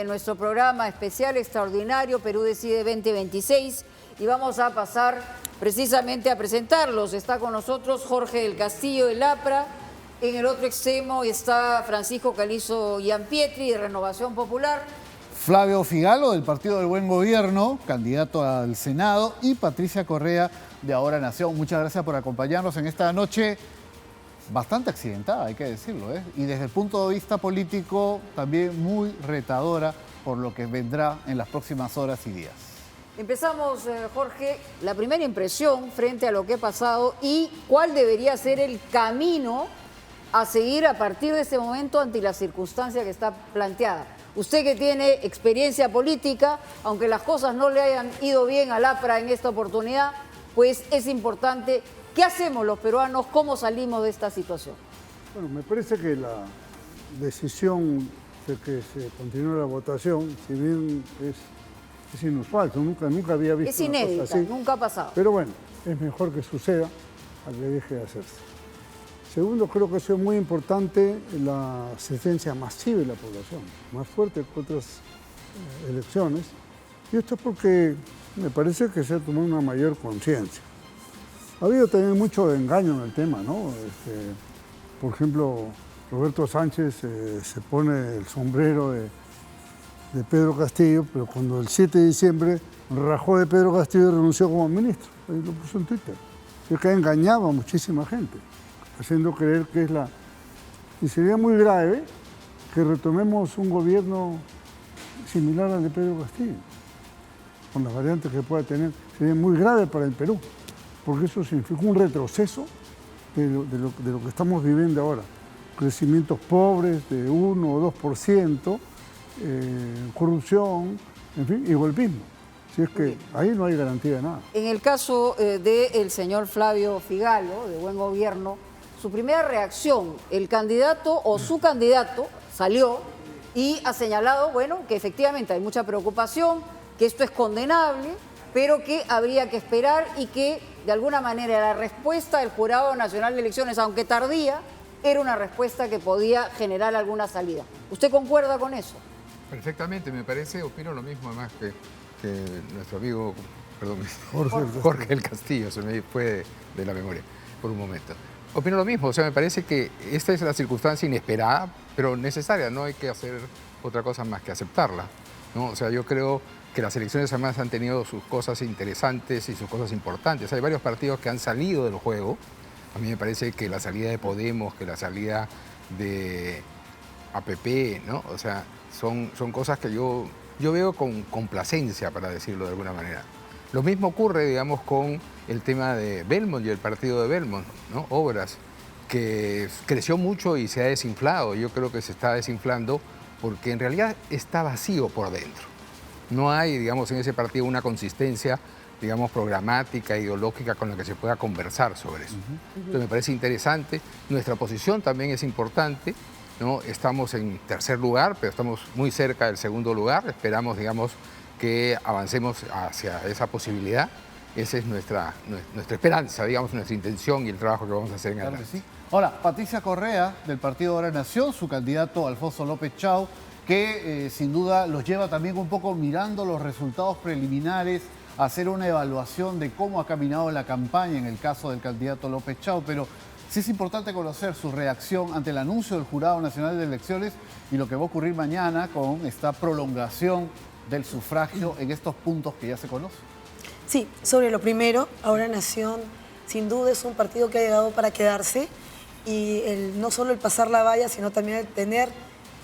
nuestro programa especial extraordinario Perú Decide 2026 y vamos a pasar precisamente a presentarlos. Está con nosotros Jorge del Castillo del APRA, en el otro extremo está Francisco Calizo Gianpietri de Renovación Popular, Flavio Figalo del Partido del Buen Gobierno, candidato al Senado, y Patricia Correa de Ahora Nación. Muchas gracias por acompañarnos en esta noche bastante accidentada, hay que decirlo, ¿eh? Y desde el punto de vista político también muy retadora por lo que vendrá en las próximas horas y días. Empezamos, Jorge, la primera impresión frente a lo que ha pasado y cuál debería ser el camino a seguir a partir de este momento ante la circunstancia que está planteada. Usted que tiene experiencia política, aunque las cosas no le hayan ido bien al APRA en esta oportunidad, pues es importante. ¿Qué hacemos los peruanos? ¿Cómo salimos de esta situación? Bueno, me parece que la decisión de que se continúe la votación, si bien es inusual, nunca había visto es inédita, una cosa así, nunca ha pasado. pero bueno, es mejor que suceda a que deje de hacerse. Segundo, creo que es muy importante la asistencia masiva de la población, más fuerte que otras elecciones. Y esto es porque me parece que se ha tomado una mayor conciencia. Ha habido también mucho engaño en el tema, ¿no? Por ejemplo, Roberto Sánchez se pone el sombrero de Pedro Castillo, pero cuando el 7 de diciembre rajó de Pedro Castillo y renunció como ministro. Ahí lo puso en Twitter. Es que engañaba a muchísima gente, haciendo creer que es la... Y sería muy grave que retomemos un gobierno similar al de Pedro Castillo, con las variantes que pueda tener. Sería muy grave para el Perú, porque eso significa un retroceso de lo que estamos viviendo ahora. Crecimientos pobres de 1 o 2%, corrupción, en fin, y golpismo. Si es que ahí no hay garantía de nada. En el caso del señor Flavio Figalo, de Buen Gobierno, su primera reacción, el candidato o su candidato salió y ha señalado, bueno, que efectivamente hay mucha preocupación, que esto es condenable, pero que habría que esperar y que, de alguna manera, la respuesta del Jurado Nacional de Elecciones, aunque tardía, era una respuesta que podía generar alguna salida. ¿Usted concuerda con eso? Perfectamente, me parece, opino lo mismo además que nuestro amigo, perdón, Jorge Jorge del Castillo, se me fue de la memoria por un momento. Opino lo mismo, o sea, me parece que esta es la circunstancia inesperada, pero necesaria, no hay que hacer otra cosa más que aceptarla, ¿no? O sea, yo creo que las elecciones además han tenido sus cosas interesantes y sus cosas importantes. Hay varios partidos que han salido del juego. A mí me parece que la salida de Podemos, que la salida de APP, ¿no? O sea, son cosas que yo veo con complacencia, para decirlo de alguna manera. Lo mismo ocurre, digamos, con el tema de Belmont y el partido de Belmont, ¿no? Obras, que creció mucho y se ha desinflado. Yo creo que se está desinflando porque en realidad está vacío por dentro. No hay, digamos, en ese partido una consistencia, digamos, programática, ideológica con la que se pueda conversar sobre eso. Entonces me parece interesante. Nuestra posición también es importante, ¿no? Estamos en tercer lugar, pero estamos muy cerca del segundo lugar. Esperamos, digamos, que avancemos hacia esa posibilidad. Esa es nuestra esperanza, digamos, nuestra intención y el trabajo que vamos a hacer en adelante. Claro que sí. Ahora, Patricia Correa, del Partido Ahora Nación, su candidato Alfonso López Chau, que sin duda los lleva también un poco mirando los resultados preliminares, a hacer una evaluación de cómo ha caminado la campaña en el caso del candidato López Chau, pero sí es importante conocer su reacción ante el anuncio del Jurado Nacional de Elecciones y lo que va a ocurrir mañana con esta prolongación del sufragio en estos puntos que ya se conocen. Sí, sobre lo primero, Ahora Nación sin duda es un partido que ha llegado para quedarse y no solo el pasar la valla, sino también el tener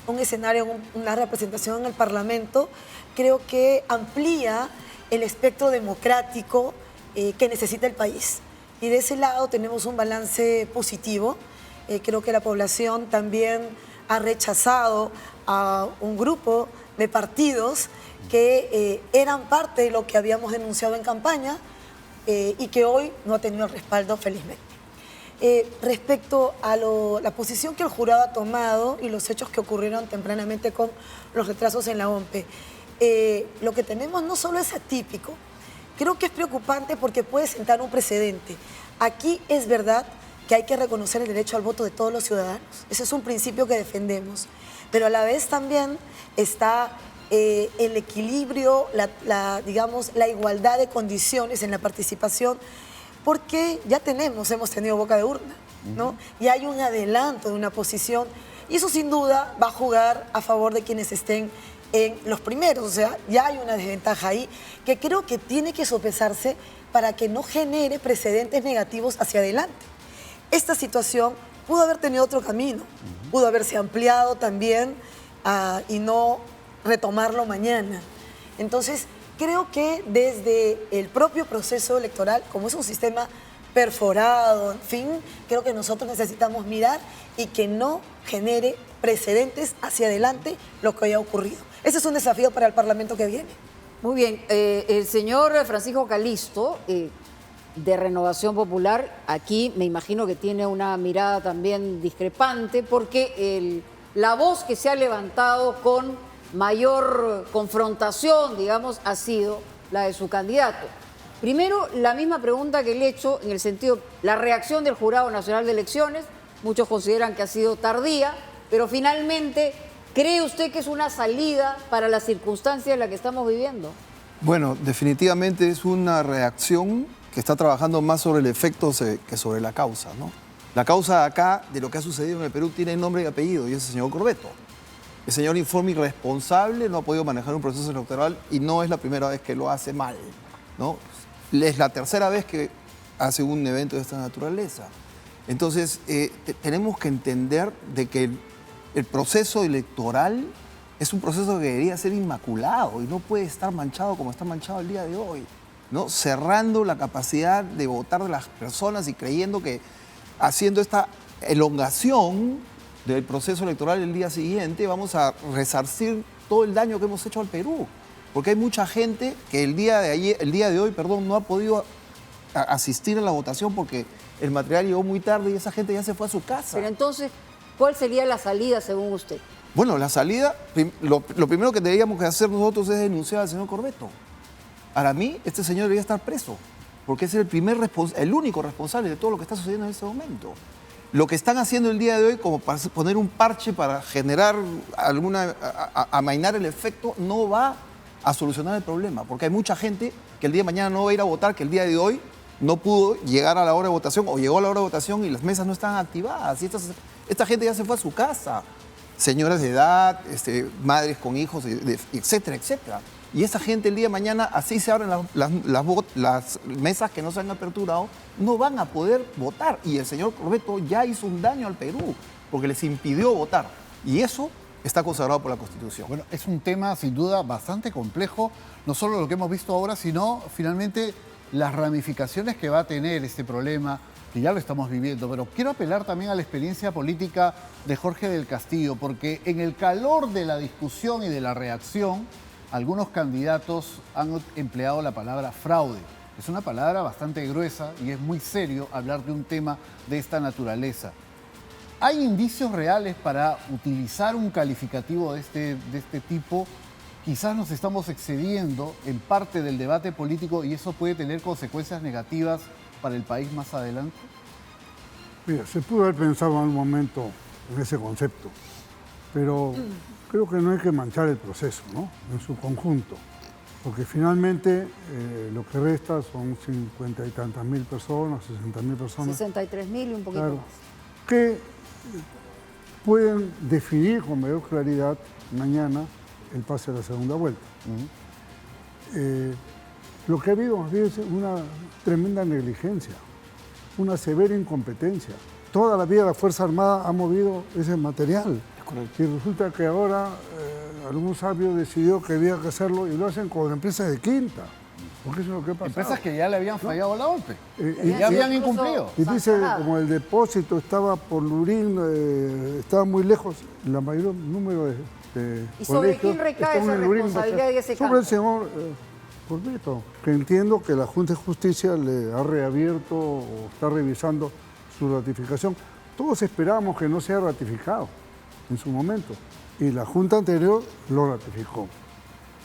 un escenario, una representación en el Parlamento, creo que amplía el espectro democrático que necesita el país. Y de ese lado tenemos un balance positivo. Creo que la población también ha rechazado a un grupo de partidos que eran parte de lo que habíamos denunciado en campaña y que hoy no ha tenido el respaldo, felizmente. Respecto a la posición que el jurado ha tomado y los hechos que ocurrieron tempranamente con los retrasos en la OMPE, lo que tenemos no solo es atípico, creo que es preocupante porque puede sentar un precedente. Aquí es verdad que hay que reconocer el derecho al voto de todos los ciudadanos, ese es un principio que defendemos, pero a la vez también está el equilibrio, digamos, la igualdad de condiciones en la participación, porque ya hemos tenido boca de urna, ¿no? Y hay un adelanto de una posición, y eso sin duda va a jugar a favor de quienes estén en los primeros. O sea, ya hay una desventaja ahí que creo que tiene que sopesarse para que no genere precedentes negativos hacia adelante. Esta situación pudo haber tenido otro camino, pudo haberse ampliado también y no retomarlo mañana. Entonces, creo que desde el propio proceso electoral, como es un sistema perforado, en fin, creo que nosotros necesitamos mirar y que no genere precedentes hacia adelante lo que haya ocurrido. Ese es un desafío para el Parlamento que viene. Muy bien, el señor Francisco Calisto, de Renovación Popular, aquí me imagino que tiene una mirada también discrepante, porque la voz que se ha levantado con mayor confrontación, digamos, ha sido la de su candidato. Primero, la misma pregunta que le he hecho en el sentido, la reacción del Jurado Nacional de Elecciones, muchos consideran que ha sido tardía, pero finalmente, ¿cree usted que es una salida para la circunstancia en la que estamos viviendo? Bueno, definitivamente es una reacción que está trabajando más sobre el efecto que sobre la causa, ¿no? La causa acá de lo que ha sucedido en el Perú tiene nombre y apellido, y es el señor Corbeto. El señor informe irresponsable, no ha podido manejar un proceso electoral y no es la primera vez que lo hace mal, ¿no? Es la tercera vez que hace un evento de esta naturaleza. Entonces, tenemos que entender de que el proceso electoral es un proceso que debería ser inmaculado y no puede estar manchado como está manchado el día de hoy, ¿no? Cerrando la capacidad de votar de las personas y creyendo que haciendo esta elongación del proceso electoral el día siguiente vamos a resarcir todo el daño que hemos hecho al Perú. Porque hay mucha gente que el día de hoy, no ha podido asistir a la votación porque el material llegó muy tarde y esa gente ya se fue a su casa. Pero entonces, ¿cuál sería la salida según usted? Bueno, la salida, lo primero que deberíamos hacer nosotros es denunciar al señor Corbeto. Para mí, este señor debería estar preso, porque es el único responsable de todo lo que está sucediendo en este momento. Lo que están haciendo el día de hoy, como para poner un parche para generar amainar el efecto, no va a solucionar el problema, porque hay mucha gente que el día de mañana no va a ir a votar, que el día de hoy no pudo llegar a la hora de votación o llegó a la hora de votación y las mesas no están activadas. Y esta gente ya se fue a su casa. Señoras de edad, madres con hijos, etcétera, etcétera. Y esa gente el día de mañana, así se abren las mesas que no se han aperturado, no van a poder votar. Y el señor Corbeto ya hizo un daño al Perú, porque les impidió votar. Y eso está consagrado por la Constitución. Bueno, es un tema sin duda bastante complejo, no solo lo que hemos visto ahora, sino finalmente las ramificaciones que va a tener este problema, que ya lo estamos viviendo. Pero quiero apelar también a la experiencia política de Jorge del Castillo, porque en el calor de la discusión y de la reacción, algunos candidatos han empleado la palabra fraude. Es una palabra bastante gruesa y es muy serio hablar de un tema de esta naturaleza. ¿Hay indicios reales para utilizar un calificativo de este tipo? Quizás nos estamos excediendo en parte del debate político y eso puede tener consecuencias negativas para el país más adelante. Mira, se pudo haber pensado en un momento en ese concepto, pero creo que no hay que manchar el proceso, ¿no? En su conjunto, porque finalmente lo que resta son 50 y tantas mil personas, 60.000 personas. 63.000 y un poquito Claro, más. que pueden definir con mayor claridad mañana el pase a la segunda vuelta. Lo que ha habido más bien es una tremenda negligencia, una severa incompetencia. Toda la vida la Fuerza Armada ha movido ese material. Y resulta que ahora algún sabio decidió que había que hacerlo y lo hacen con empresas de quinta. Porque eso es lo que ha pasado. Empresas que ya le habían fallado a la OMPE. Y ya habían incumplido. Y dice, como el depósito estaba por Lurín, estaba muy lejos, la mayor número de ¿Y sobre colegios quién recae estaban esa en Lurín, responsabilidad y ese sobre el campo? señor Corbeto, que entiendo que la Junta de Justicia le ha reabierto o está revisando su ratificación. Todos esperábamos que no sea ratificado en su momento y la Junta anterior lo ratificó.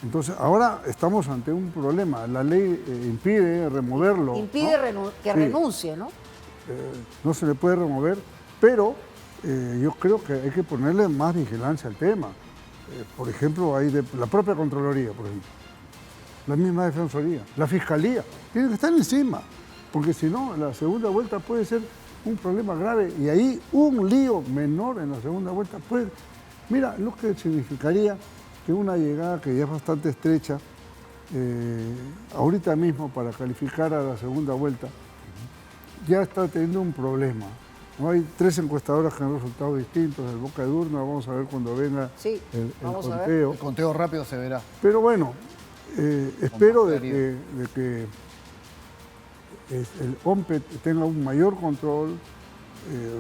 Entonces, ahora estamos ante un problema. La ley impide removerlo. Impide ¿no? que renuncie, ¿no? No se le puede remover, pero yo creo que hay que ponerle más vigilancia al tema. Por ejemplo, hay la propia Contraloría, por ejemplo, la misma Defensoría, la Fiscalía, tiene que estar encima, porque si no, la segunda vuelta puede ser un problema grave y ahí un lío menor en la segunda vuelta puede... Mira, lo que significaría que una llegada que ya es bastante estrecha, ahorita mismo para calificar a la segunda vuelta, ya está teniendo un problema. ¿No? Hay 3 encuestadoras que han resultado distintos, el boca de urna, vamos a ver cuando venga Sí, el vamos a ver. conteo. El conteo rápido se verá. Pero bueno, espero de que el OMPE tenga un mayor control,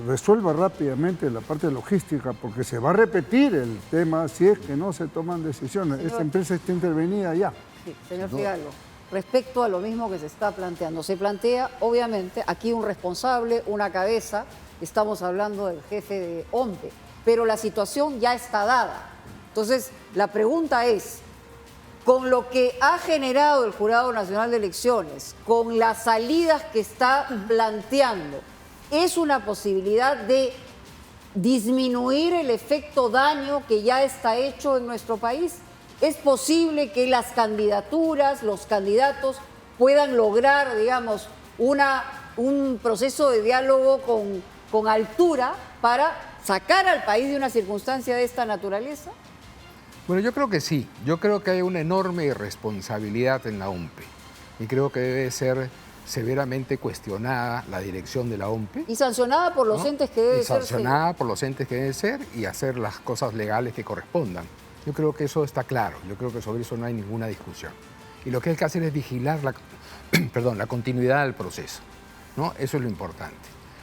resuelva rápidamente la parte logística, porque se va a repetir el tema si es que no se toman decisiones. Señor. Esta empresa está intervenida ya. Sí, señor Figallo, respecto a lo mismo que se está planteando, se plantea obviamente aquí un responsable, una cabeza, estamos hablando del jefe de OMPE, pero la situación ya está dada. Entonces, la pregunta es, con lo que ha generado el Jurado Nacional de Elecciones, con las salidas que está planteando, ¿es una posibilidad de disminuir el efecto daño que ya está hecho en nuestro país? ¿Es posible que las candidaturas, los candidatos puedan lograr, digamos, un proceso de diálogo con altura para sacar al país de una circunstancia de esta naturaleza? Bueno, yo creo que sí. Yo creo que hay una enorme responsabilidad en la OMPE y creo que debe ser severamente cuestionada la dirección de la OMPE. Y sancionada por los ¿no? entes que debe y ser. sancionada por los entes que deben ser y hacer las cosas legales que correspondan. Yo creo que eso está claro. Yo creo que sobre eso no hay ninguna discusión. Y lo que hay que hacer es vigilar la continuidad del proceso, ¿no? Eso es lo importante.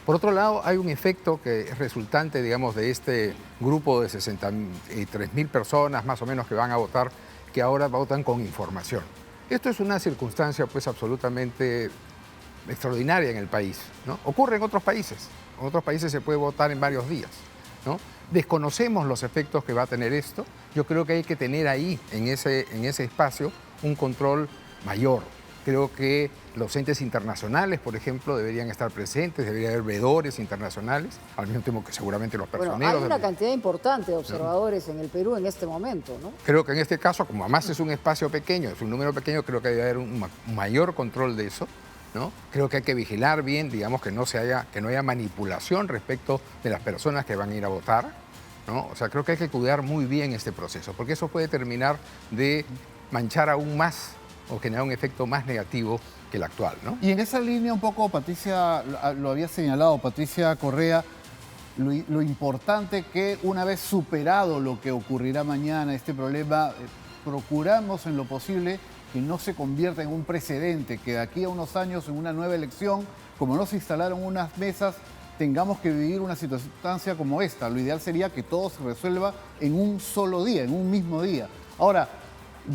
Por otro lado, hay un efecto que es resultante, digamos, de este grupo de 63.000 personas más o menos que van a votar, que ahora votan con información. Esto es una circunstancia pues absolutamente extraordinaria en el país, ¿no? Ocurre en otros países. En otros países se puede votar en varios días, ¿no? Desconocemos los efectos que va a tener esto. Yo creo que hay que tener ahí, en ese espacio, un control mayor. Creo que los entes internacionales, por ejemplo, deberían estar presentes, debería haber veedores internacionales, al mismo tiempo que seguramente los personeros. Bueno, hay una cantidad importante de observadores en el Perú en este momento, ¿no? Creo que en este caso, como además es un espacio pequeño, es un número pequeño, creo que debe haber un mayor control de eso, ¿no? Creo que hay que vigilar bien, digamos, que no haya manipulación respecto de las personas que van a ir a votar, ¿no? O sea, creo que hay que cuidar muy bien este proceso, porque eso puede terminar de manchar aún más o generar un efecto más negativo que el actual, ¿no? Y en esa línea un poco, Patricia, lo había señalado, Patricia Correa, lo importante que una vez superado lo que ocurrirá mañana, este problema, procuramos en lo posible que no se convierta en un precedente, que de aquí a unos años, en una nueva elección, como no se instalaron unas mesas, tengamos que vivir una circunstancia como esta. Lo ideal sería que todo se resuelva en un solo día, en un mismo día. Ahora,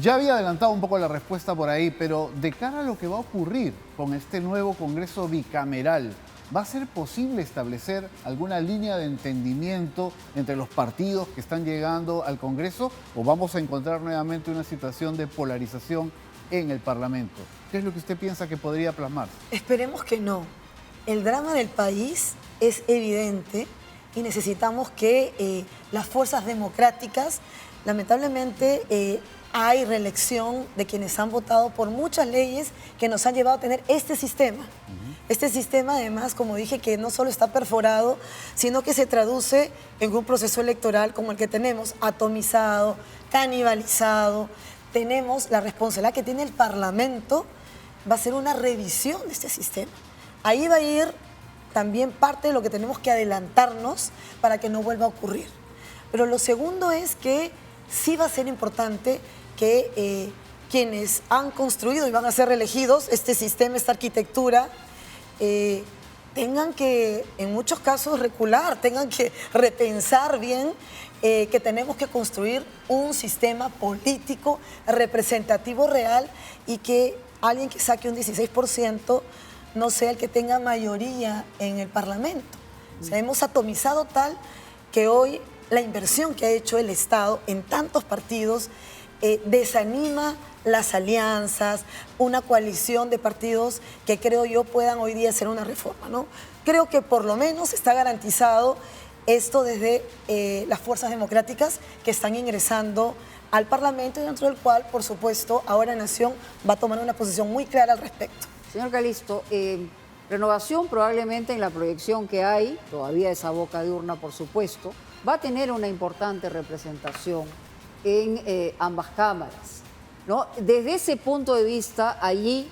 ya había adelantado un poco la respuesta por ahí, pero de cara a lo que va a ocurrir con este nuevo Congreso bicameral, ¿va a ser posible establecer alguna línea de entendimiento entre los partidos que están llegando al Congreso o vamos a encontrar nuevamente una situación de polarización en el Parlamento? ¿Qué es lo que usted piensa que podría plasmarse? Esperemos que no. El drama del país es evidente y necesitamos que las fuerzas democráticas, lamentablemente, hay reelección de quienes han votado por muchas leyes que nos han llevado a tener este sistema. Este sistema, además, como dije, que no solo está perforado, sino que se traduce en un proceso electoral como el que tenemos, atomizado, canibalizado. Tenemos la responsabilidad que tiene el Parlamento, va a ser una revisión de este sistema. Ahí va a ir también parte de lo que tenemos que adelantarnos para que no vuelva a ocurrir. Pero lo segundo es que sí va a ser importante que quienes han construido y van a ser reelegidos este sistema, esta arquitectura, tengan que, en muchos casos, recular, tengan que repensar bien que tenemos que construir un sistema político representativo real y que alguien que saque un 16% no sea el que tenga mayoría en el Parlamento. O sea, hemos atomizado tal que hoy la inversión que ha hecho el Estado en tantos partidos desanima las alianzas, una coalición de partidos que creo yo puedan hoy día hacer una reforma, ¿no? Creo que por lo menos está garantizado esto desde las fuerzas democráticas que están ingresando al Parlamento y dentro del cual, por supuesto, Ahora Nación va a tomar una posición muy clara al respecto. Señor Calisto, Renovación probablemente en la proyección que hay, todavía esa boca de urna por supuesto, va a tener una importante representación en ambas cámaras, ¿no? Desde ese punto de vista, allí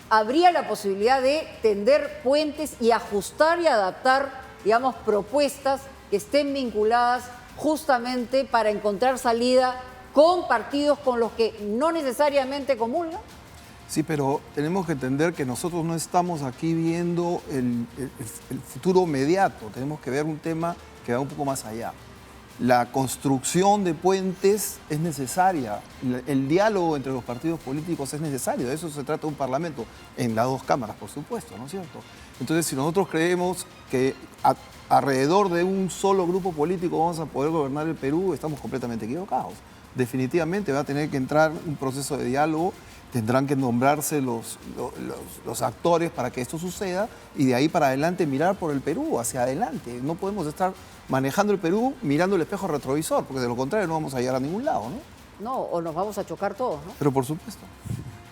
habría la posibilidad de tender puentes y ajustar y adaptar, digamos, propuestas que estén vinculadas justamente para encontrar salida con partidos con los que no necesariamente comulgan. Sí, pero tenemos que entender que nosotros no estamos aquí viendo el futuro inmediato, tenemos que ver un tema que va un poco más allá. La construcción de puentes es necesaria, el diálogo entre los partidos políticos es necesario, de eso se trata un parlamento, en las dos cámaras, por supuesto, ¿no es cierto? Entonces, si nosotros creemos que alrededor de un solo grupo político vamos a poder gobernar el Perú, estamos completamente equivocados. Definitivamente va a tener que entrar un proceso de diálogo, tendrán que nombrarse los actores para que esto suceda y de ahí para adelante mirar por el Perú, hacia adelante. No podemos estar manejando el Perú mirando el espejo retrovisor, porque de lo contrario no vamos a llegar a ningún lado, ¿no? No, o nos vamos a chocar todos, ¿no? Pero por supuesto.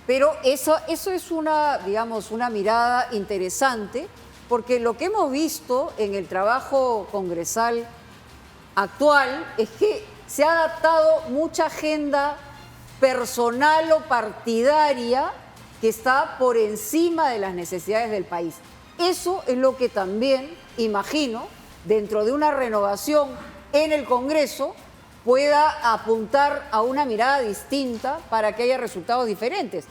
Pero eso es una, digamos, una mirada interesante, porque lo que hemos visto en el trabajo congresal actual es que se ha adaptado mucha agenda personal o partidaria que está por encima de las necesidades del país. Eso es lo que también, imagino, dentro de una renovación en el Congreso, pueda apuntar a una mirada distinta para que haya resultados diferentes.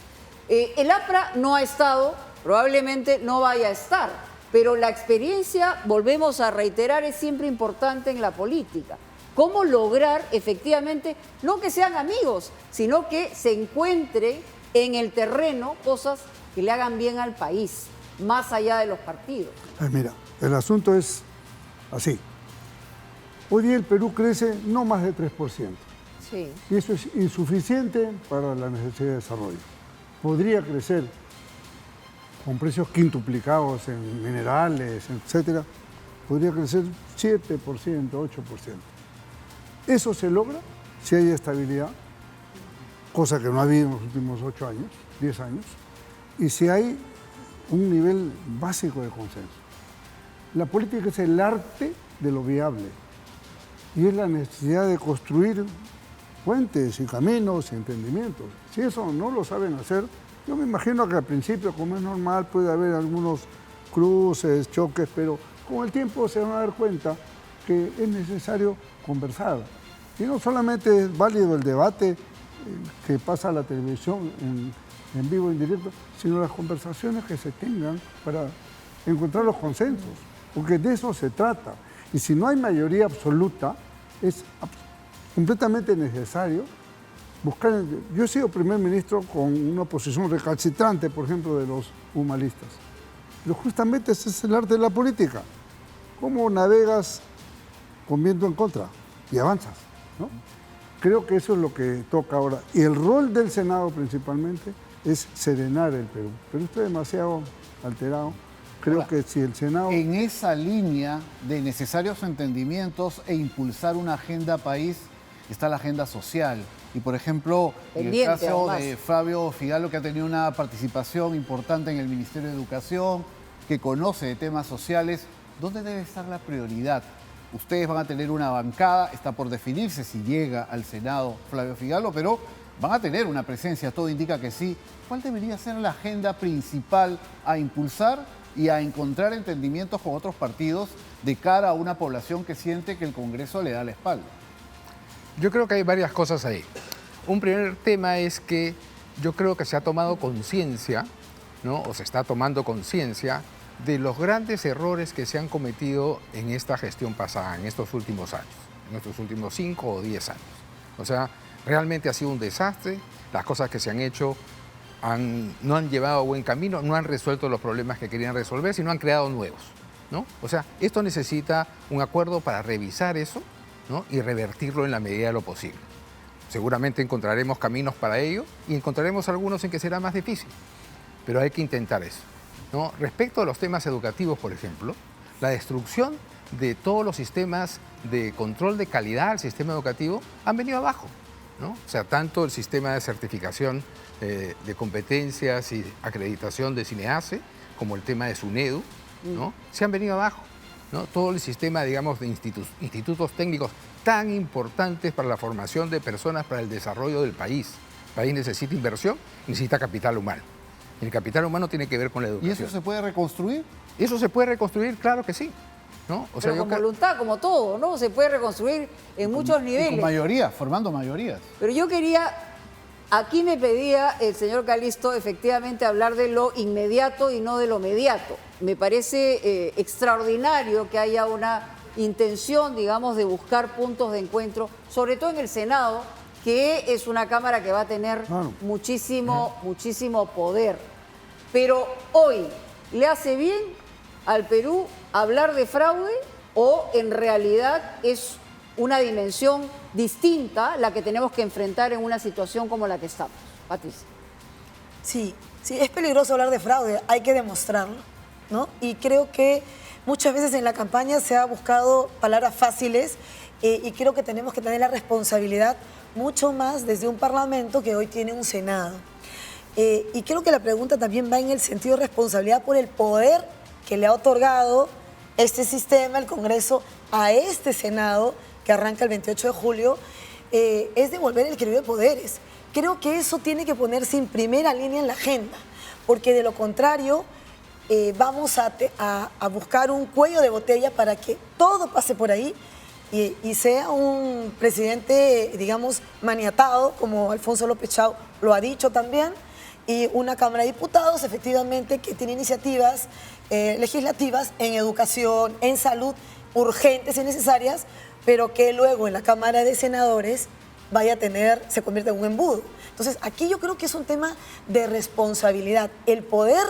El APRA no ha estado, probablemente no vaya a estar, pero la experiencia, volvemos a reiterar, es siempre importante en la política. Cómo lograr efectivamente, no que sean amigos, sino que se encuentren en el terreno cosas que le hagan bien al país, más allá de los partidos. Mira, el asunto es así. Hoy día el Perú crece no más de 3%. Sí. Y eso es insuficiente para la necesidad de desarrollo. Podría crecer con precios quintuplicados en minerales, etcétera. Podría crecer 7%, 8%. Eso se logra si hay estabilidad, cosa que no ha habido en los últimos 8 años, 10 años, y si hay un nivel básico de consenso. La política es el arte de lo viable y es la necesidad de construir puentes y caminos y entendimientos. Si eso no lo saben hacer, yo me imagino que al principio, como es normal, puede haber algunos cruces, choques, pero con el tiempo se van a dar cuenta que es necesario conversar. Y no solamente es válido el debate que pasa a la televisión en vivo, en directo, sino las conversaciones que se tengan para encontrar los consensos, porque de eso se trata. Y si no hay mayoría absoluta, es completamente necesario buscar... Yo he sido primer ministro con una posición recalcitrante, por ejemplo, de los humanistas. Pero justamente ese es el arte de la política. ¿Cómo navegas con viento en contra y avanzas, ¿no? Creo que eso es lo que toca ahora. Y el rol del Senado principalmente es serenar el Perú. Pero estoy demasiado alterado. Creo que si el Senado... En esa línea de necesarios entendimientos e impulsar una agenda país está la agenda social. Y por ejemplo, en el caso de Flavio Figalo, que ha tenido una participación importante en el Ministerio de Educación, que conoce de temas sociales, ¿dónde debe estar la prioridad? Ustedes van a tener una bancada, está por definirse si llega al Senado Flavio Figalo, pero van a tener una presencia, todo indica que sí. ¿Cuál debería ser la agenda principal a impulsar y a encontrar entendimientos con otros partidos de cara a una población que siente que el Congreso le da la espalda? Yo creo que hay varias cosas ahí. Un primer tema es que yo creo que se ha tomado conciencia, ¿no? O se está tomando conciencia de los grandes errores que se han cometido en esta gestión pasada, en estos últimos años, en estos últimos 5 o 10 años. O sea, realmente ha sido un desastre, las cosas que se han hecho no han llevado a buen camino, no han resuelto los problemas que querían resolver, sino han creado nuevos, ¿no? O sea, esto necesita un acuerdo para revisar eso, ¿no? Y revertirlo en la medida de lo posible. Seguramente encontraremos caminos para ello y encontraremos algunos en que será más difícil, pero hay que intentar eso, ¿no? Respecto a los temas educativos, por ejemplo, la destrucción de todos los sistemas de control de calidad del sistema educativo han venido abajo, ¿no? O sea, tanto el sistema de certificación de competencias y acreditación de CINEACE, como el tema de SUNEDU, ¿no? Se han venido abajo, ¿no? Todo el sistema, digamos, de institutos técnicos tan importantes para la formación de personas para el desarrollo del país. El país necesita inversión, necesita capital humano. Y el capital humano tiene que ver con la educación. ¿Y eso se puede reconstruir? ¿Eso se puede reconstruir? Claro que sí, ¿no? O sea, Pero con voluntad, como todo, ¿no? Se puede reconstruir en muchos Y niveles. con mayoría, formando mayorías. Pero yo quería, aquí me pedía el señor Calisto efectivamente hablar de lo inmediato y no de lo mediato. Me parece extraordinario que haya una intención, digamos, de buscar puntos de encuentro, sobre todo en el Senado, que es una Cámara que va a tener muchísimo poder. Pero hoy, ¿le hace bien al Perú hablar de fraude o en realidad es una dimensión distinta la que tenemos que enfrentar en una situación como la que estamos? Patricia. Sí, es peligroso hablar de fraude, hay que demostrarlo, ¿no? Y creo que muchas veces en la campaña se ha buscado palabras fáciles y creo que tenemos que tener la responsabilidad mucho más desde un Parlamento que hoy tiene un Senado. Y creo que la pregunta también va en el sentido de responsabilidad por el poder que le ha otorgado este sistema, el Congreso, a este Senado que arranca el 28 de julio, es devolver el equilibrio de poderes. Creo que eso tiene que ponerse en primera línea en la agenda, porque de lo contrario vamos a buscar un cuello de botella para que todo pase por ahí y sea un presidente, digamos, maniatado, como Alfonso López Chau lo ha dicho también, y una Cámara de Diputados, efectivamente, que tiene iniciativas legislativas en educación, en salud, urgentes y necesarias, pero que luego en la Cámara de Senadores se convierte en un embudo. Entonces, aquí yo creo que es un tema de responsabilidad. El poder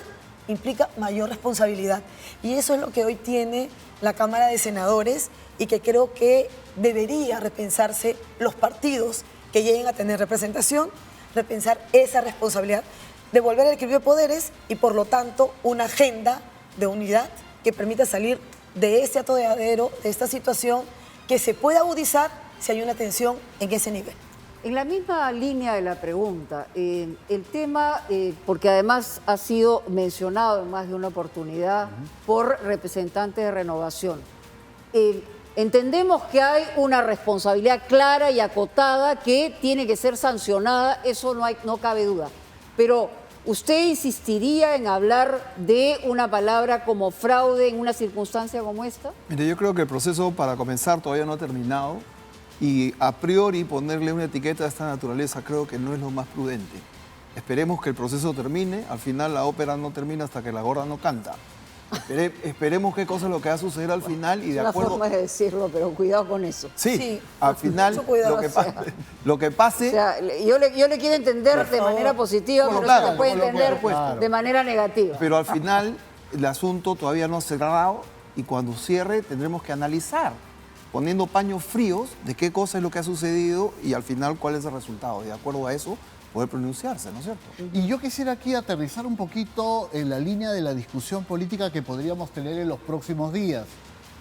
implica mayor responsabilidad. Y eso es lo que hoy tiene la Cámara de Senadores y que creo que debería repensarse los partidos que lleguen a tener representación, repensar esa responsabilidad, devolver el equilibrio de poderes y, por lo tanto, una agenda de unidad que permita salir de este atolladero, de esta situación, que se pueda agudizar si hay una tensión en ese nivel. En la misma línea de la pregunta, el tema, porque además ha sido mencionado en más de una oportunidad por representantes de Renovación, entendemos que hay una responsabilidad clara y acotada que tiene que ser sancionada, eso no cabe duda. Pero ¿usted insistiría en hablar de una palabra como fraude en una circunstancia como esta? Mire, yo creo que el proceso para comenzar todavía no ha terminado y a priori ponerle una etiqueta de esta naturaleza creo que no es lo más prudente. Esperemos que el proceso termine, al final la ópera no termina hasta que la gorda no canta. Esperemos qué cosa es lo que va a suceder al final y de acuerdo... Es una forma de decirlo, pero cuidado con eso. Sí, al final lo que pase... O sea, yo le quiero entender de manera positiva, Bueno, pero claro, se puede por entender supuesto. de manera negativa. Pero al final el asunto todavía no ha cerrado y cuando cierre tendremos que analizar, poniendo paños fríos de qué cosa es lo que ha sucedido y al final cuál es el resultado. Y de acuerdo a eso, poder pronunciarse, ¿no es cierto? Y yo quisiera aquí aterrizar un poquito en la línea de la discusión política que podríamos tener en los próximos días.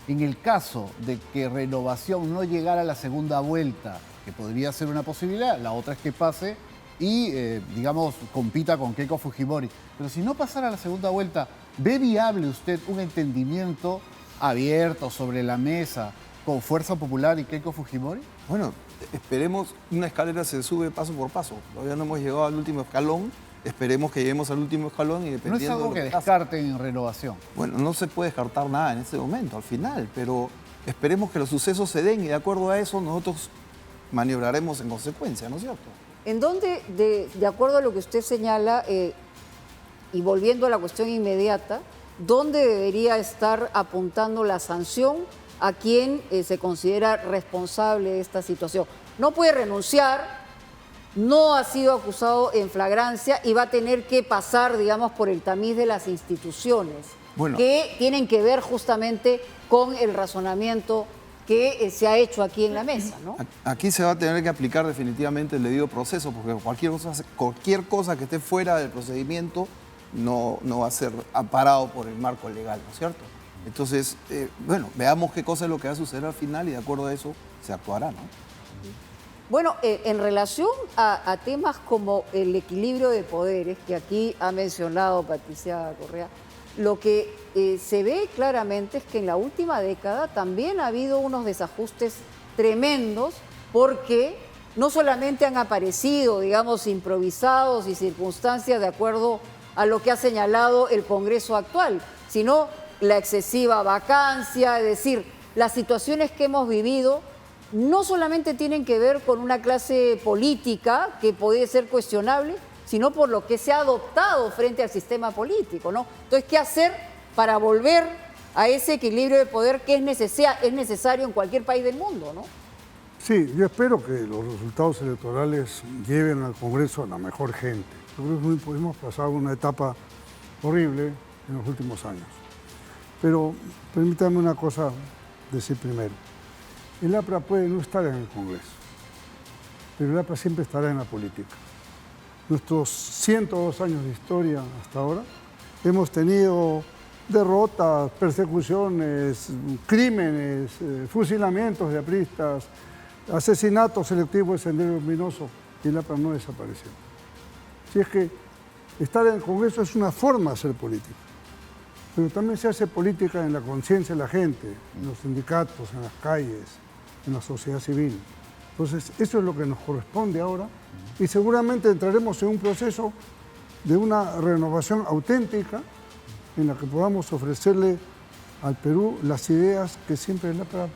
En el caso de que Renovación no llegara a la segunda vuelta, que podría ser una posibilidad, la otra es que pase y, digamos, compita con Keiko Fujimori. Pero si no pasara a la segunda vuelta, ¿ve viable usted un entendimiento abierto sobre la mesa con Fuerza Popular y Keiko Fujimori? Bueno, esperemos, una escalera se sube paso por paso. Todavía no hemos llegado al último escalón, esperemos que lleguemos al último escalón y dependiendo No es algo de que lo pase. descarten en Renovación. Bueno, no se puede descartar nada en este momento, al final, pero esperemos que los sucesos se den y de acuerdo a eso nosotros maniobraremos en consecuencia, ¿no es cierto? ¿En dónde, de acuerdo a lo que usted señala, y volviendo a la cuestión inmediata, dónde debería estar apuntando la sanción a quien se considera responsable de esta situación? No puede renunciar, no ha sido acusado en flagrancia y va a tener que pasar, digamos, por el tamiz de las instituciones, que tienen que ver justamente con el razonamiento que se ha hecho aquí en la mesa, ¿no? Aquí se va a tener que aplicar definitivamente el debido proceso, porque cualquier cosa que esté fuera del procedimiento no va a ser amparado por el marco legal, ¿no es cierto? Entonces, bueno, veamos qué cosa es lo que va a suceder al final y de acuerdo a eso se actuará, ¿no? Bueno, en relación a temas como el equilibrio de poderes, que aquí ha mencionado Patricia Correa, lo que se ve claramente es que en la última década también ha habido unos desajustes tremendos porque no solamente han aparecido, digamos, improvisados y circunstancias de acuerdo a lo que ha señalado el Congreso actual, sino la excesiva vacancia, es decir, las situaciones que hemos vivido no solamente tienen que ver con una clase política que puede ser cuestionable, sino por lo que se ha adoptado frente al sistema político, ¿no? Entonces, ¿qué hacer para volver a ese equilibrio de poder que es necesario en cualquier país del mundo, ¿no? Sí, yo espero que los resultados electorales lleven al Congreso a la mejor gente. Yo creo que hemos pasado una etapa horrible en los últimos años. Pero permítame una cosa decir primero. El APRA puede no estar en el Congreso, pero el APRA siempre estará en la política. Nuestros 102 años de historia hasta ahora hemos tenido derrotas, persecuciones, crímenes, fusilamientos de apristas, asesinatos selectivos de Sendero Luminoso, y el APRA no desapareció. Si es que estar en el Congreso es una forma de hacer política, pero también se hace política en la conciencia de la gente, en los sindicatos, en las calles, en la sociedad civil. Entonces, eso es lo que nos corresponde ahora y seguramente entraremos en un proceso de una renovación auténtica en la que podamos ofrecerle al Perú las ideas que siempre el APRA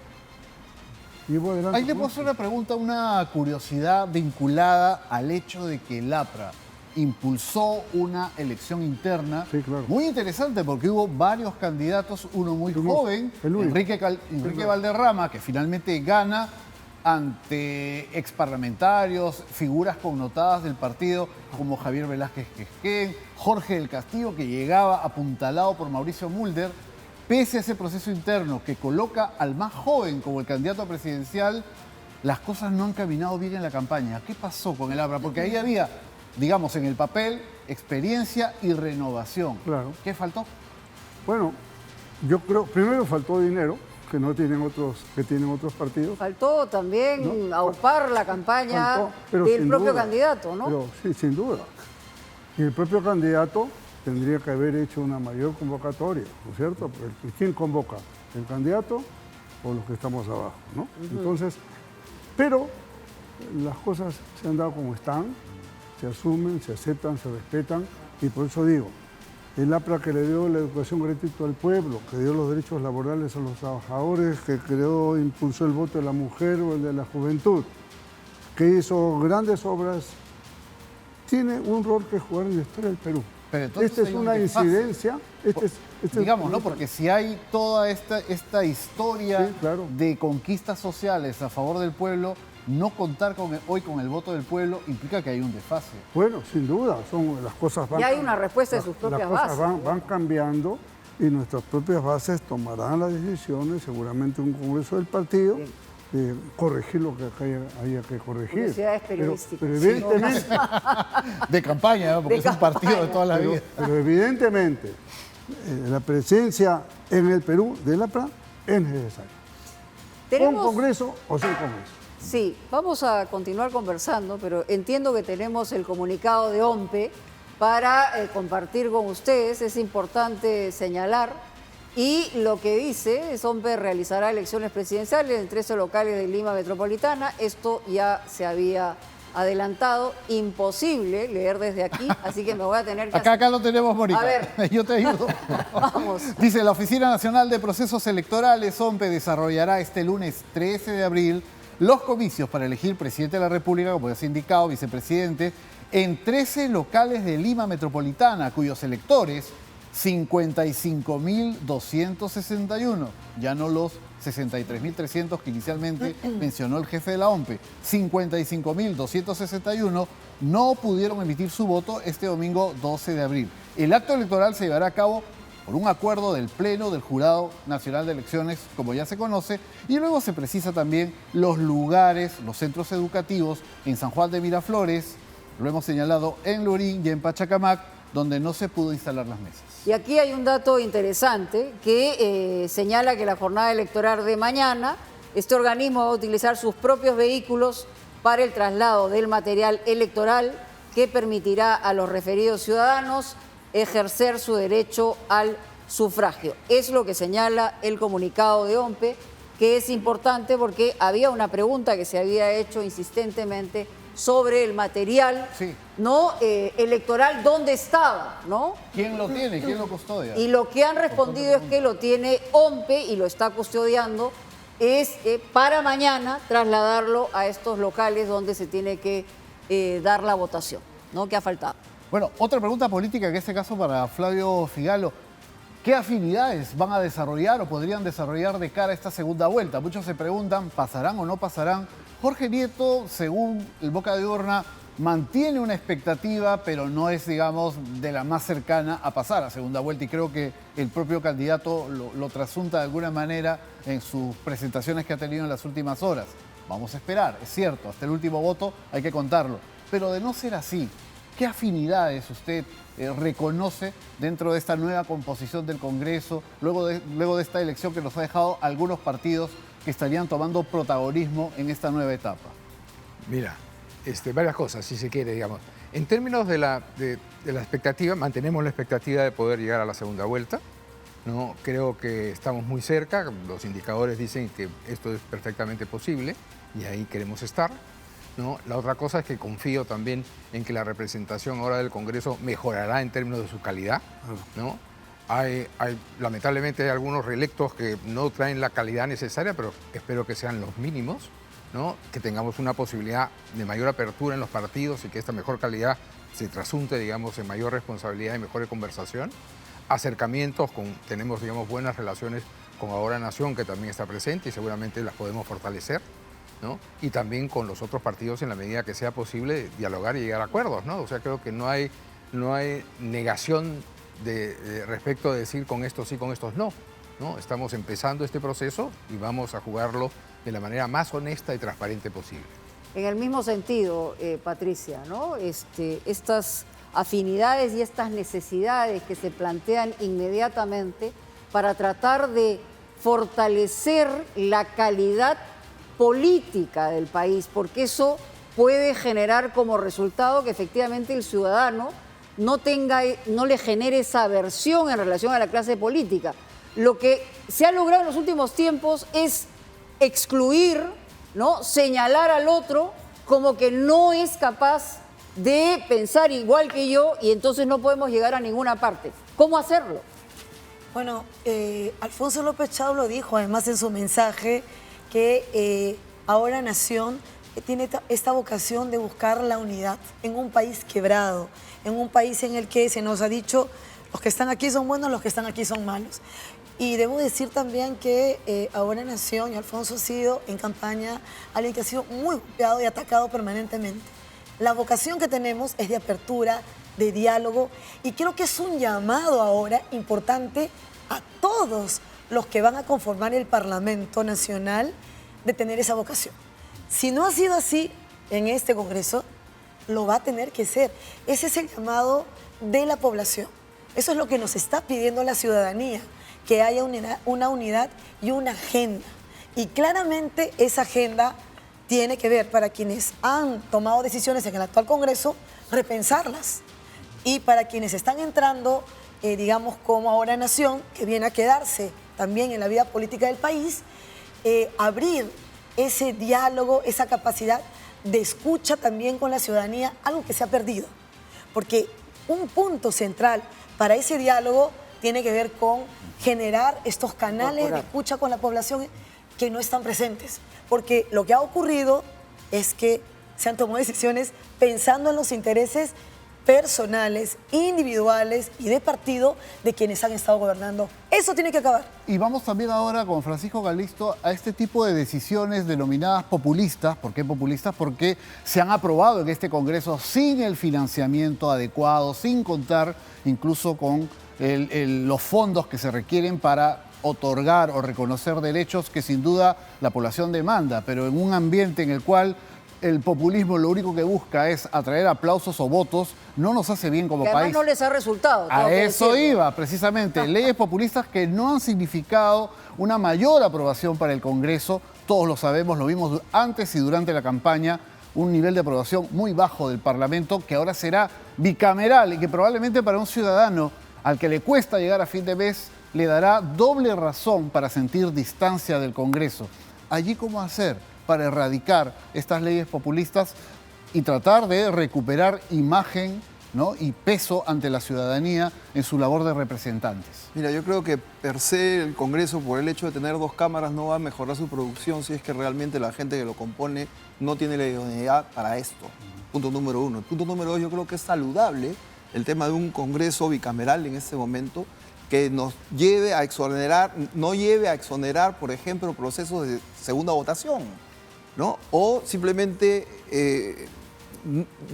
llevó adelante. Ahí le puedo hacer una pregunta, una curiosidad vinculada al hecho de que el APRA impulsó una elección interna, sí, claro, muy interesante porque hubo varios candidatos, uno muy joven, Enrique Valderrama, que finalmente gana ante exparlamentarios, figuras connotadas del partido como Javier Velázquez Quesquén, Jorge del Castillo, que llegaba apuntalado por Mauricio Mulder. Pese a ese proceso interno que coloca al más joven como el candidato presidencial, las cosas no han caminado bien en la campaña. ¿Qué pasó con el APRA? Porque ahí había, digamos, en el papel, experiencia y renovación. Claro. ¿Qué faltó? Bueno, yo creo, primero faltó dinero, que tienen otros partidos. Faltó también aupar la campaña del propio candidato, ¿no? Pero sí, sin duda. Y el propio candidato tendría que haber hecho una mayor convocatoria, ¿no es cierto? Porque ¿quién convoca? ¿El candidato o los que estamos abajo, ¿no? Entonces, pero las cosas se han dado como están, se asumen, se aceptan, se respetan, y por eso digo, el APRA que le dio la educación gratuita al pueblo, que dio los derechos laborales a los trabajadores, que impulsó el voto de la mujer o el de la juventud, que hizo grandes obras, tiene un rol que jugar en la historia del Perú. Pero esta es una incidencia. Digamos, ¿no? Porque si hay toda esta historia sí, claro, de conquistas sociales a favor del pueblo, no contar hoy con el voto del pueblo implica que hay un desfase. Bueno, sin duda, las cosas van... Y hay una respuesta de sus propias bases. Las cosas van cambiando y nuestras propias bases tomarán las decisiones, seguramente un congreso del partido, corregir lo que haya que corregir. Universidades periodísticas. Pero evidentemente... De campaña, ¿no? Porque es un partido de toda la vida. Pero evidentemente, la presencia en el Perú del APRA es necesaria. ¿Con Congreso o sin Congreso? Sí, vamos a continuar conversando, pero entiendo que tenemos el comunicado de OMPE para compartir con ustedes. Es importante señalar. Y lo que dice es OMPE realizará elecciones presidenciales en 13 locales de Lima Metropolitana. Esto ya se había adelantado. Imposible leer desde aquí, así que me voy a tener que... Acá lo tenemos, Mónica. A ver. Yo te ayudo. Vamos. Dice, la Oficina Nacional de Procesos Electorales, OMPE, desarrollará este lunes 13 de abril los comicios para elegir presidente de la República, como ya se ha indicado, vicepresidente, en 13 locales de Lima Metropolitana, cuyos electores, 55.261, ya no los 63.300 que inicialmente mencionó el jefe de la OMPE, 55.261 no pudieron emitir su voto este domingo 12 de abril. El acto electoral se llevará a cabo por un acuerdo del Pleno del Jurado Nacional de Elecciones, como ya se conoce, y luego se precisa también los lugares, los centros educativos en San Juan de Miraflores, lo hemos señalado en Lurín y en Pachacamac, donde no se pudo instalar las mesas. Y aquí hay un dato interesante que señala que la jornada electoral de mañana, este organismo va a utilizar sus propios vehículos para el traslado del material electoral que permitirá a los referidos ciudadanos ejercer su derecho al sufragio. Es lo que señala el comunicado de OMPE, que es importante porque había una pregunta que se había hecho insistentemente sobre el material ¿no? Electoral, ¿dónde estaba? ¿No? ¿Quién lo tiene? ¿Quién lo custodia? Y lo que han respondido es que lo tiene OMPE y lo está custodiando, es para mañana trasladarlo a estos locales donde se tiene que dar la votación, ¿no? ¿Qué ha faltado? Bueno, otra pregunta política, en este caso para Flavio Figalo. ¿Qué afinidades van a desarrollar o podrían desarrollar de cara a esta segunda vuelta? Muchos se preguntan, ¿pasarán o no pasarán? Jorge Nieto, según el Boca de Urna, mantiene una expectativa, pero no es, digamos, de la más cercana a pasar a segunda vuelta. Y creo que el propio candidato lo trasunta de alguna manera en sus presentaciones que ha tenido en las últimas horas. Vamos a esperar, es cierto, hasta el último voto hay que contarlo. Pero de no ser así, ¿qué afinidades usted reconoce dentro de esta nueva composición del Congreso, luego de esta elección que nos ha dejado algunos partidos que estarían tomando protagonismo en esta nueva etapa? Mira, varias cosas, si se quiere, digamos. En términos de la expectativa, mantenemos la expectativa de poder llegar a la segunda vuelta, ¿no? Creo que estamos muy cerca, los indicadores dicen que esto es perfectamente posible y ahí queremos estar, ¿no? La otra cosa es que confío también en que la representación ahora del Congreso mejorará en términos de su calidad, ¿no? Lamentablemente hay algunos reelectos que no traen la calidad necesaria, pero espero que sean los mínimos, ¿no? Que tengamos una posibilidad de mayor apertura en los partidos y que esta mejor calidad se trasunte, digamos, en mayor responsabilidad y mejor conversación. Acercamientos, tenemos, digamos, buenas relaciones con Ahora Nación, que también está presente y seguramente las podemos fortalecer, ¿no? Y también con los otros partidos en la medida que sea posible dialogar y llegar a acuerdos, ¿no? O sea, creo que no hay negación respecto de decir con estos sí, con estos no, ¿no? Estamos empezando este proceso y vamos a jugarlo de la manera más honesta y transparente posible. En el mismo sentido, Patricia, ¿no? Estas afinidades y estas necesidades que se plantean inmediatamente para tratar de fortalecer la calidad política del país, porque eso puede generar como resultado que efectivamente el ciudadano no le genere esa aversión en relación a la clase política. Lo que se ha logrado en los últimos tiempos es excluir, ¿no? Señalar al otro como que no es capaz de pensar igual que yo y entonces no podemos llegar a ninguna parte. ¿Cómo hacerlo? Bueno, Alfonso López Chao lo dijo además en su mensaje que Ahora Nación tiene esta vocación de buscar la unidad en un país quebrado, en un país en el que se nos ha dicho los que están aquí son buenos, los que están aquí son malos. Y debo decir también que Ahora Nación y Alfonso ha sido en campaña alguien que ha sido muy golpeado y atacado permanentemente. La vocación que tenemos es de apertura, de diálogo, y creo que es un llamado ahora importante a todos los que van a conformar el Parlamento Nacional de tener esa vocación. Si no ha sido así en este Congreso, lo va a tener que ser. Ese es el llamado de la población. Eso es lo que nos está pidiendo la ciudadanía, que haya una unidad y una agenda. Y claramente esa agenda tiene que ver, para quienes han tomado decisiones en el actual Congreso, repensarlas. Y para quienes están entrando, digamos, como Ahora Nación, que viene a quedarse también en la vida política del país, abrir ese diálogo, esa capacidad de escucha también con la ciudadanía, algo que se ha perdido. Porque un punto central para ese diálogo tiene que ver con generar estos canales de escucha con la población que no están presentes. Porque lo que ha ocurrido es que se han tomado decisiones pensando en los intereses personales, individuales y de partido de quienes han estado gobernando. Eso tiene que acabar. Y vamos también ahora con Francisco Calixto a este tipo de decisiones denominadas populistas. ¿Por qué populistas? Porque se han aprobado en este Congreso sin el financiamiento adecuado, sin contar incluso con los fondos que se requieren para otorgar o reconocer derechos que sin duda la población demanda, pero en un ambiente en el cual el populismo lo único que busca es atraer aplausos o votos, no nos hace bien como Que además país. no les ha resultado. tengo A que eso decirlo. iba, precisamente. Leyes populistas que no han significado una mayor aprobación para el Congreso. Todos lo sabemos, lo vimos antes y durante la campaña. Un nivel de aprobación muy bajo del Parlamento que ahora será bicameral y que probablemente para un ciudadano al que le cuesta llegar a fin de mes le dará doble razón para sentir distancia del Congreso. Allí, ¿cómo hacer para erradicar estas leyes populistas y tratar de recuperar imagen, ¿no?, y peso ante la ciudadanía en su labor de representantes? Mira, yo creo que per se el Congreso, por el hecho de tener 2 cámaras, no va a mejorar su producción si es que realmente la gente que lo compone no tiene la idoneidad para esto. Punto número 1. Punto número 2, yo creo que es saludable el tema de un Congreso bicameral en este momento que nos lleve a exonerar, no lleve a exonerar, por ejemplo, procesos de segunda votación, ¿no? O simplemente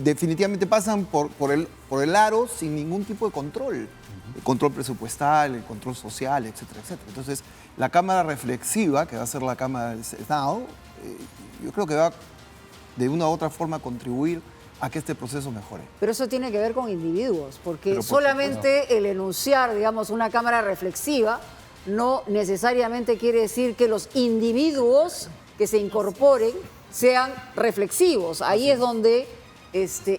definitivamente pasan por el aro sin ningún tipo de control. El control presupuestal, el control social, etcétera, etcétera. Entonces, la Cámara Reflexiva, que va a ser la Cámara del Senado, yo creo que va de una u otra forma a contribuir a que este proceso mejore. Pero eso tiene que ver con individuos, porque Pero por solamente el enunciar, digamos, una cámara reflexiva no necesariamente quiere decir que los individuos que se incorporen sean reflexivos. Ahí es donde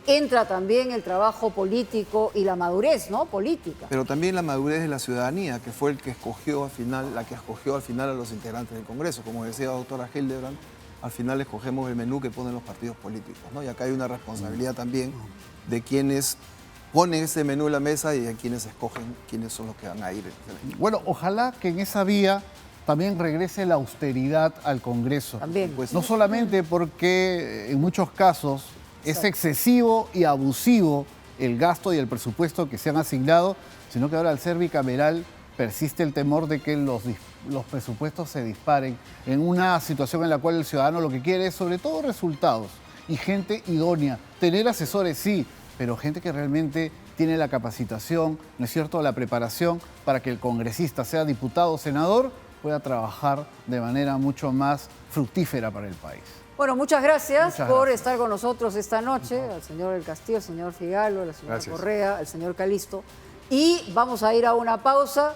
entra también el trabajo político y la madurez, ¿no?, política. Pero también la madurez de la ciudadanía, que fue el que escogió al final, la que escogió al final a los integrantes del Congreso. Como decía la doctora Hildebrand, al final escogemos el menú que ponen los partidos políticos, ¿no? Y acá hay una responsabilidad también de quienes ponen ese menú en la mesa y de quienes escogen quiénes son los que van a ir. Bueno, ojalá que en esa vía también regrese la austeridad al Congreso. También. Pues no solamente porque en muchos casos es excesivo y abusivo el gasto y el presupuesto que se han asignado, sino que ahora al ser bicameral persiste el temor de que los presupuestos se disparen en una situación en la cual el ciudadano lo que quiere es sobre todo resultados y gente idónea. Tener asesores sí, pero gente que realmente tiene la capacitación, ¿no es cierto?, la preparación para que el congresista, sea diputado o senador, pueda trabajar de manera mucho más fructífera para el país. Bueno, muchas gracias Muchas por gracias. estar con nosotros esta noche, al señor El Castillo, al señor Figalo, a la señora Gracias. Correa, al señor Calisto. Y vamos a ir a una pausa.